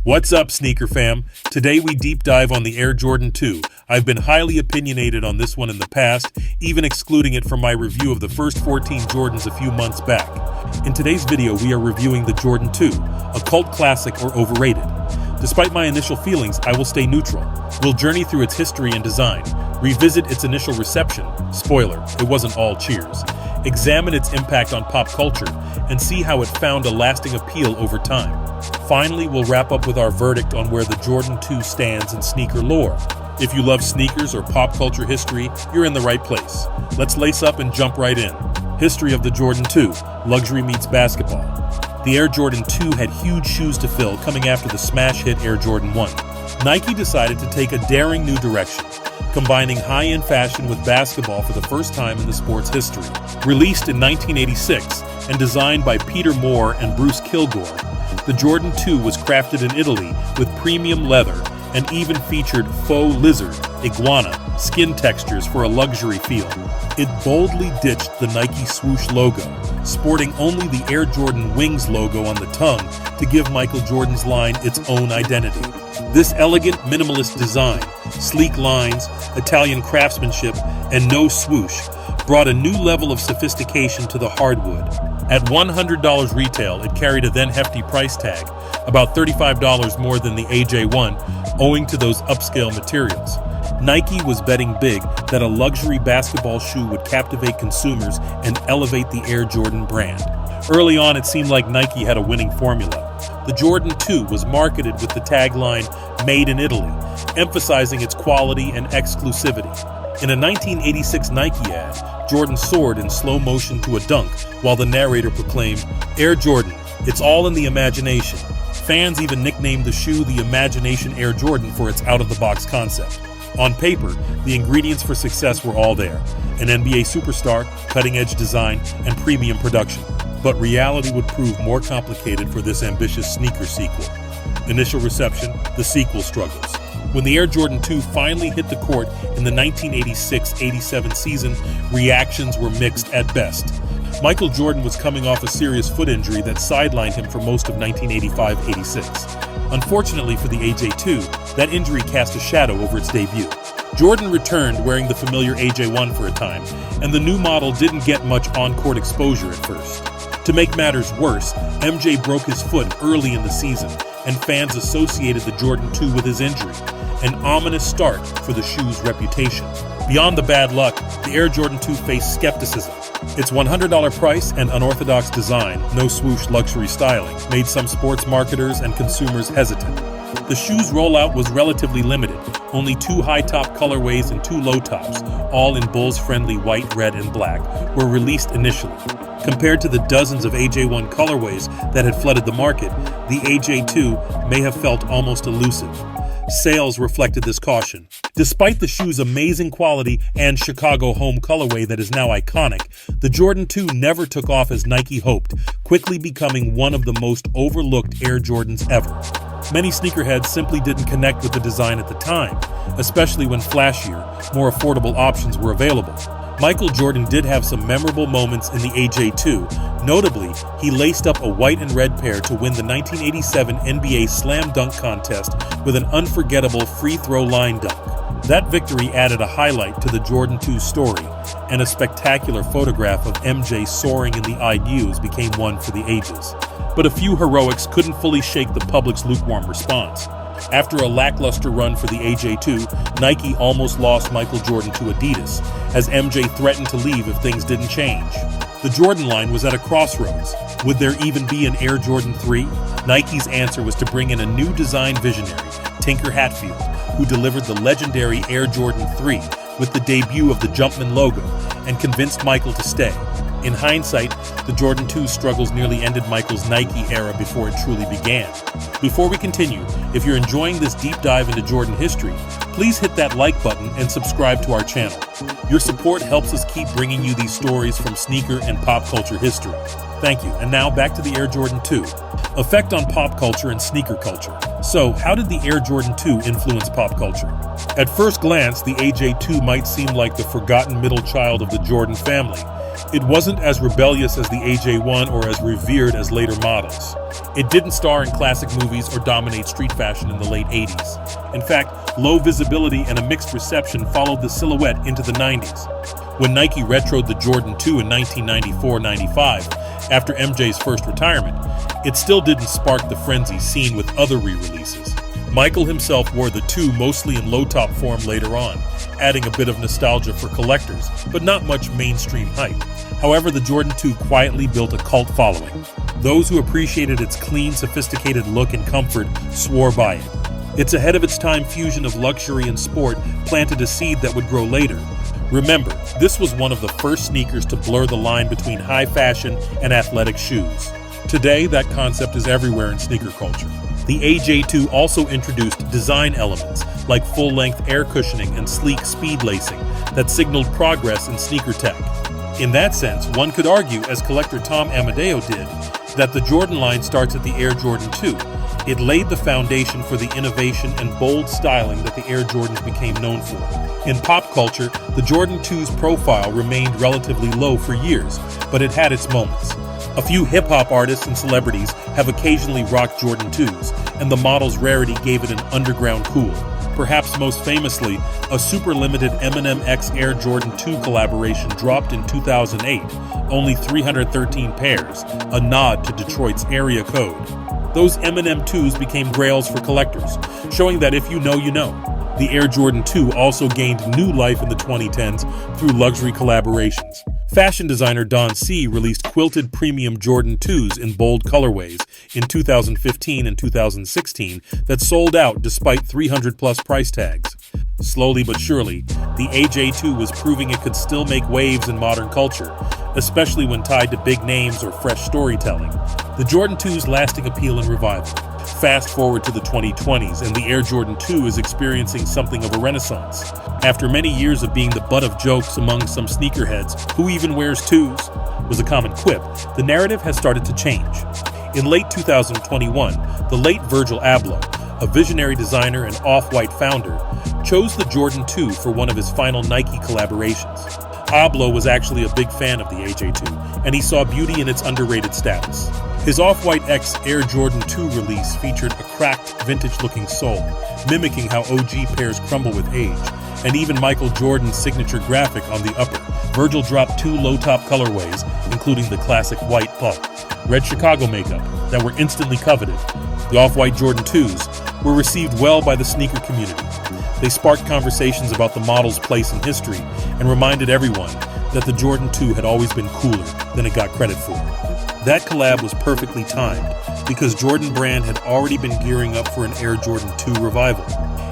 What's up, sneaker fam? Today we deep dive on the Air Jordan 2. I've been highly opinionated on this one in the past, even excluding it from my review of the first 14 Jordans a few months back. In today's video, we are reviewing the Jordan 2, a cult classic or overrated. Despite my initial feelings, I will stay neutral. We'll journey through its history and design, revisit its initial reception, spoiler, it wasn't all cheers, examine its impact on pop culture, and see how it found a lasting appeal over time. Finally, we'll wrap up with our verdict on where the Jordan 2 stands in sneaker lore. If you love sneakers or pop culture history, you're in the right place. Let's lace up and jump right in. History of the Jordan 2, luxury meets basketball. The Air Jordan 2 had huge shoes to fill coming after the smash hit Air Jordan 1. Nike decided to take a daring new direction, combining high-end fashion with basketball for the first time in the sport's history. Released in 1986 and designed by Peter Moore and Bruce Kilgore, the Jordan 2 was crafted in Italy with premium leather and even featured faux lizard, iguana, skin textures for a luxury feel. It boldly ditched the Nike swoosh logo, sporting only the Air Jordan Wings logo on the tongue to give Michael Jordan's line its own identity. This elegant, minimalist design, sleek lines, Italian craftsmanship, and no swoosh brought a new level of sophistication to the hardwood. At $100 retail, it carried a then hefty price tag, about $35 more than the AJ1, owing to those upscale materials. Nike was betting big that a luxury basketball shoe would captivate consumers and elevate the Air Jordan brand. Early on, it seemed like Nike had a winning formula. The Jordan 2 was marketed with the tagline, "Made in Italy," emphasizing its quality and exclusivity. In a 1986 Nike ad, Jordan soared in slow motion to a dunk while the narrator proclaimed, "Air Jordan, it's all in the imagination." Fans even nicknamed the shoe the Imagination Air Jordan for its out-of-the-box concept. On paper, the ingredients for success were all there: an NBA superstar, cutting-edge design, and premium production. But reality would prove more complicated for this ambitious sneaker sequel. Initial reception, the sequel struggles. When the Air Jordan 2 finally hit the court in the 1986-87 season, reactions were mixed at best. Michael Jordan was coming off a serious foot injury that sidelined him for most of 1985-86. Unfortunately for the AJ2, that injury cast a shadow over its debut. Jordan returned wearing the familiar AJ1 for a time, and the new model didn't get much on-court exposure at first. To make matters worse, MJ broke his foot early in the season, and fans associated the Jordan 2 with his injury, an ominous start for the shoe's reputation. Beyond the bad luck, the Air Jordan 2 faced skepticism. Its $100 price and unorthodox design, no swoosh luxury styling, made some sports marketers and consumers hesitant. The shoe's rollout was relatively limited. Only 2 high-top colorways and 2 low-tops, all in Bulls-friendly white, red, and black, were released initially. Compared to the dozens of AJ1 colorways that had flooded the market, the AJ2 may have felt almost elusive. Sales reflected this caution. Despite the shoe's amazing quality and Chicago home colorway that is now iconic, the Jordan 2 never took off as Nike hoped, quickly becoming one of the most overlooked Air Jordans ever. Many sneakerheads simply didn't connect with the design at the time, especially when flashier, more affordable options were available. Michael Jordan did have some memorable moments in the AJ2. Notably, he laced up a white and red pair to win the 1987 NBA Slam Dunk Contest with an unforgettable free throw line dunk. That victory added a highlight to the Jordan 2 story, and a spectacular photograph of MJ soaring in the IDUs became one for the ages. But a few heroics couldn't fully shake the public's lukewarm response. After a lackluster run for the AJ2, Nike almost lost Michael Jordan to Adidas, as MJ threatened to leave if things didn't change. The Jordan line was at a crossroads. Would there even be an Air Jordan 3? Nike's answer was to bring in a new design visionary, Tinker Hatfield, who delivered the legendary Air Jordan 3 with the debut of the Jumpman logo and convinced Michael to stay. In hindsight, the Jordan 2 struggles nearly ended Michael's Nike era before it truly began. Before we continue, if you're enjoying this deep dive into Jordan history, please hit that like button and subscribe to our channel. Your support helps us keep bringing you these stories from sneaker and pop culture history. Thank you, and now back to the Air Jordan 2. Effect on pop culture and sneaker culture. So, how did the Air Jordan 2 influence pop culture? At first glance, the AJ2 might seem like the forgotten middle child of the Jordan family. It wasn't as rebellious as the AJ1 or as revered as later models. It didn't star in classic movies or dominate street fashion in the late 80s. In fact, low visibility and a mixed reception followed the silhouette into the 90s. When Nike retroed the Jordan 2 in 1994-95, after MJ's first retirement, it still didn't spark the frenzy seen with other re-releases. Michael himself wore the 2 mostly in low-top form later on, adding a bit of nostalgia for collectors, but not much mainstream hype. However, the Jordan 2 quietly built a cult following. Those who appreciated its clean, sophisticated look and comfort swore by it. Its ahead of its time fusion of luxury and sport planted a seed that would grow later. Remember, this was one of the first sneakers to blur the line between high fashion and athletic shoes. Today, that concept is everywhere in sneaker culture. The AJ2 also introduced design elements like full-length air cushioning and sleek speed lacing that signaled progress in sneaker tech. In that sense, one could argue, as collector Tom Amadeo did, that the Jordan line starts at the Air Jordan 2. It laid the foundation for the innovation and bold styling that the Air Jordans became known for. In pop culture, the Jordan 2's profile remained relatively low for years, but it had its moments. A few hip-hop artists and celebrities have occasionally rocked Jordan 2s, and the model's rarity gave it an underground cool. Perhaps most famously, a super limited Eminem X Air Jordan 2 collaboration dropped in 2008, only 313 pairs, a nod to Detroit's area code. Those Eminem 2s became grails for collectors, showing that if you know, you know. The Air Jordan 2 also gained new life in the 2010s through luxury collaborations. Fashion designer Don C. released quilted premium Jordan 2s in bold colorways in 2015 and 2016 that sold out despite 300-plus price tags. Slowly but surely, the AJ2 was proving it could still make waves in modern culture, especially when tied to big names or fresh storytelling. The Jordan 2's lasting appeal and revival. Fast forward to the 2020s, and the Air Jordan 2 is experiencing something of a renaissance. After many years of being the butt of jokes among some sneakerheads, who even wears 2s, was a common quip, the narrative has started to change. In late 2021, the late Virgil Abloh, a visionary designer and Off-White founder, chose the Jordan 2 for one of his final Nike collaborations. Abloh was actually a big fan of the AJ2, and he saw beauty in its underrated status. His Off-White X Air Jordan 2 release featured a cracked, vintage-looking sole, mimicking how OG pairs crumble with age, and even Michael Jordan's signature graphic on the upper. Virgil dropped 2 low-top colorways, including the classic white puff, red Chicago makeup, that were instantly coveted. The Off-White Jordan 2s were received well by the sneaker community. They sparked conversations about the model's place in history and reminded everyone that the Jordan 2 had always been cooler than it got credit for. That collab was perfectly timed because Jordan Brand had already been gearing up for an Air Jordan 2 revival.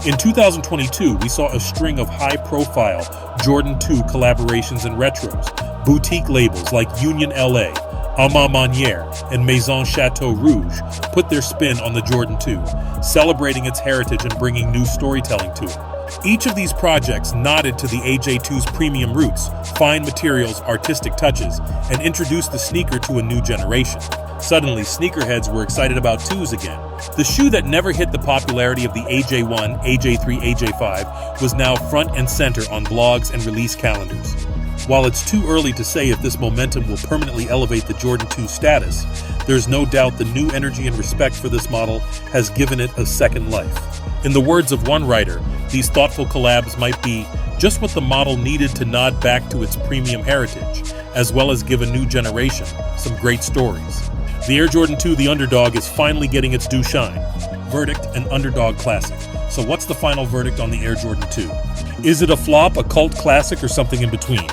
In 2022, we saw a string of high-profile Jordan 2 collaborations and retros. Boutique labels like Union LA, Ma Maniére, and Maison Chateau Rouge put their spin on the Jordan 2, celebrating its heritage and bringing new storytelling to it. Each of these projects nodded to the AJ2's premium roots, fine materials, artistic touches, and introduced the sneaker to a new generation. Suddenly, sneakerheads were excited about 2s again. The shoe that never hit the popularity of the AJ1, AJ3, AJ5 was now front and center on blogs and release calendars. While it's too early to say if this momentum will permanently elevate the Jordan 2 status, there's no doubt the new energy and respect for this model has given it a second life. In the words of one writer, these thoughtful collabs might be just what the model needed to nod back to its premium heritage, as well as give a new generation some great stories. The Air Jordan 2, the underdog, is finally getting its due shine. Verdict, an underdog classic. So what's the final verdict on the Air Jordan 2? Is it a flop, a cult classic, or something in between?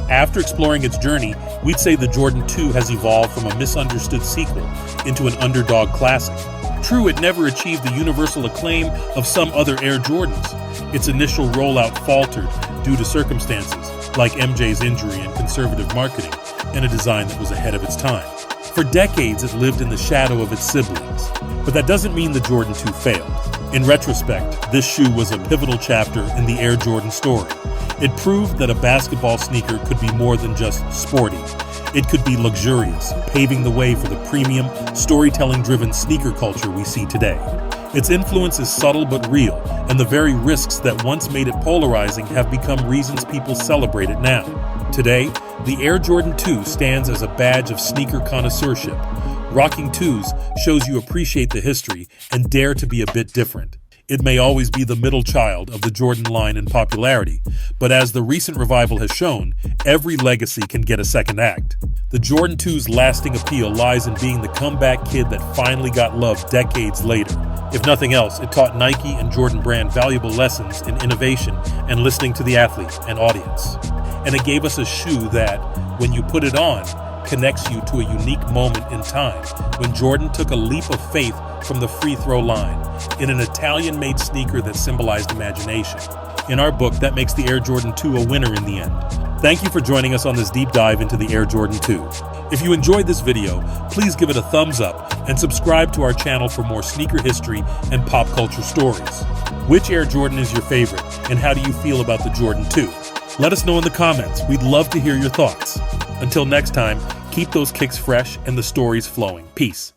After exploring its journey, we'd say the Jordan 2 has evolved from a misunderstood sequel into an underdog classic. True, it never achieved the universal acclaim of some other Air Jordans. Its initial rollout faltered due to circumstances like MJ's injury and conservative marketing, and a design that was ahead of its time. For decades, it lived in the shadow of its siblings. But that doesn't mean the Jordan 2 failed. In retrospect, this shoe was a pivotal chapter in the Air Jordan story. It proved that a basketball sneaker could be more than just sporty. It could be luxurious, paving the way for the premium, storytelling-driven sneaker culture we see today. Its influence is subtle but real, and the very risks that once made it polarizing have become reasons people celebrate it now. Today, the Air Jordan 2 stands as a badge of sneaker connoisseurship. Rocking 2s shows you appreciate the history and dare to be a bit different. It may always be the middle child of the Jordan line in popularity, but as the recent revival has shown, every legacy can get a second act. The Jordan 2's lasting appeal lies in being the comeback kid that finally got love decades later. If nothing else, it taught Nike and Jordan Brand valuable lessons in innovation and listening to the athlete and audience. And it gave us a shoe that, when you put it on, connects you to a unique moment in time when Jordan took a leap of faith from the free throw line in an Italian-made sneaker that symbolized imagination. In our book, that makes the Air Jordan 2 a winner in the end. Thank you for joining us on this deep dive into the Air Jordan 2. If you enjoyed this video, please give it a thumbs up and subscribe to our channel for more sneaker history and pop culture stories. Which Air Jordan is your favorite, and how do you feel about the Jordan 2? Let us know in the comments. We'd love to hear your thoughts. Until next time, keep those kicks fresh and the stories flowing. Peace.